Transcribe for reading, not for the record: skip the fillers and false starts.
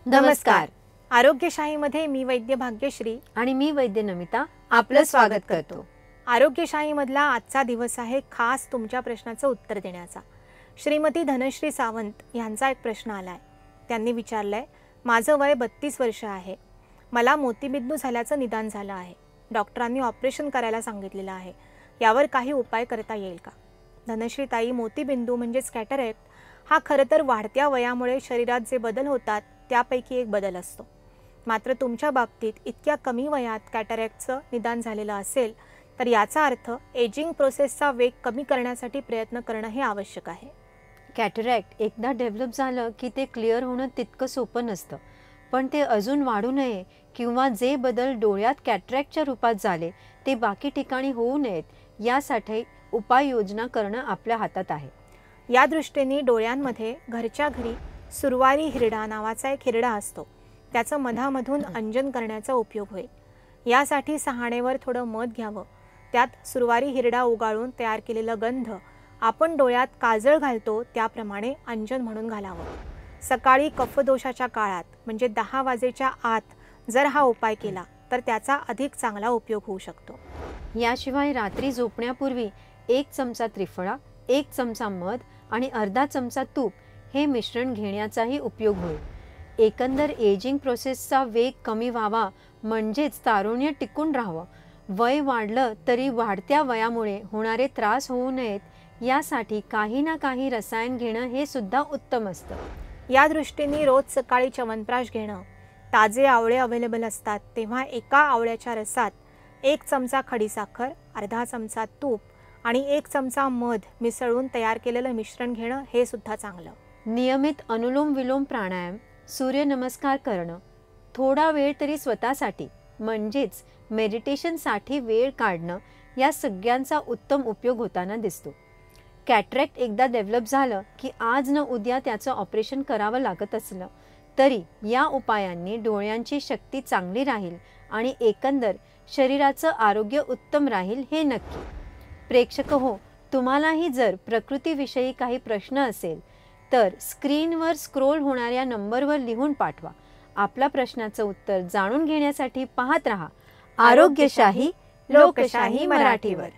नमस्कार. आरोग्यशाहीमध्ये मी वैद्य भाग्यश्री आणि मी वैद्य नमिता आपलं स्वागत करतो. आरोग्यशाहीमधला आजचा दिवस आहे खास तुमच्या प्रश्नाचं उत्तर देण्याचा. श्रीमती धनश्री सावंत यांचा एक प्रश्न आलाय. त्यांनी विचारलंय, माझं वय 32 वर्ष आहे. मला मोतीबिंदू झाल्याचं निदान झालं आहे. डॉक्टरांनी ऑपरेशन करायला सांगितलेलं आहे. यावर काही उपाय करता येईल का? धनश्री ताई, मोतीबिंदू म्हणजेच कॅटरॅक्ट हा खरं तर वाढत्या वयामुळे शरीरात जे बदल होतात त्यापैकी एक बदल असतो. मात्र तुमच्या बाबतीत इतक्या कमी वयात कॅटरॅक्टचं निदान झालेलं असेल तर याचा अर्थ एजिंग प्रोसेसचा वेग कमी करण्यासाठी प्रयत्न करणं हे आवश्यक आहे. कॅटरॅक्ट एकदा डेव्हलप झालं की ते क्लिअर होणं तितकं सोपं नसतं. पण ते अजून वाढू नये किंवा जे बदल डोळ्यात कॅटरॅक्टच्या रूपात झाले ते बाकी ठिकाणी होऊ नयेत यासाठी उपाययोजना करणं आपल्या हातात आहे. या दृष्टीने डोळ्यांमध्ये घरच्या घरी सुरवारी हिरडा नावाचा एक हिरडा असतो. त्याचं मधामधून अंजन करण्याचा उपयोग होईल. यासाठी सहाणेवर थोडं मध घ्यावं. त्यात सुरवारी हिरडा उगाळून तयार केलेलं गंध आपण डोळ्यात काजळ घालतो त्याप्रमाणे अंजन म्हणून घालावं. सकाळी कफदोषाच्या काळात म्हणजे 10 वाजेच्या आत जर हा उपाय केला तर त्याचा अधिक चांगला उपयोग होऊ शकतो. याशिवाय रात्री झोपण्यापूर्वी 1 चमचा त्रिफळा, 1 चमचा मध आणि अर्धा चमचा तूप हे मिश्रण घेण्याचाही उपयोग होईल. एकंदर एजिंग प्रोसेसचा वेग कमी व्हावा म्हणजेच तारुण्य टिकून राहावं. वय वाढलं तरी वाढत्या वयामुळे होणारे त्रास होऊ नयेत यासाठी काही ना काही रसायन घेणं हे सुद्धा उत्तम असतं. या दृष्टीने रोज सकाळी च्यवनप्राश घेणं. ताजे आवळे अवेलेबल असतात तेव्हा एका आवळ्याच्या रसात 1 चमचा खडीसाखर, अर्धा चमचा तूप आणि 1 चमचा मध मिसळून तयार केलेलं मिश्रण घेणं हे सुद्धा चांगलं. नियमित अनुलोम विलोम प्राणायाम, सूर्यनमस्कार करणं, थोडा वेळ तरी स्वतःसाठी म्हणजेच मेडिटेशनसाठी वेळ काढणं या सगळ्यांचा उत्तम उपयोग होताना दिसतो. कॅटरॅक्ट एकदा डेव्हलप झालं की आज न उद्या त्याचं ऑपरेशन करावं लागत असलं तरी या उपायांनी डोळ्यांची शक्ती चांगली राहील आणि एकंदर शरीराचं आरोग्य उत्तम राहील हे नक्की. प्रेक्षक हो, तुम्हालाही जर प्रकृतीविषयी काही प्रश्न असेल तर स्क्रीनवर स्क्रोल होणाऱ्या नंबरवर लिहून पाठवा. आपल्या प्रश्नाचं उत्तर जाणून घेण्यासाठी पाहत रहा आरोग्यशाही, लोकशाही मराठीवर.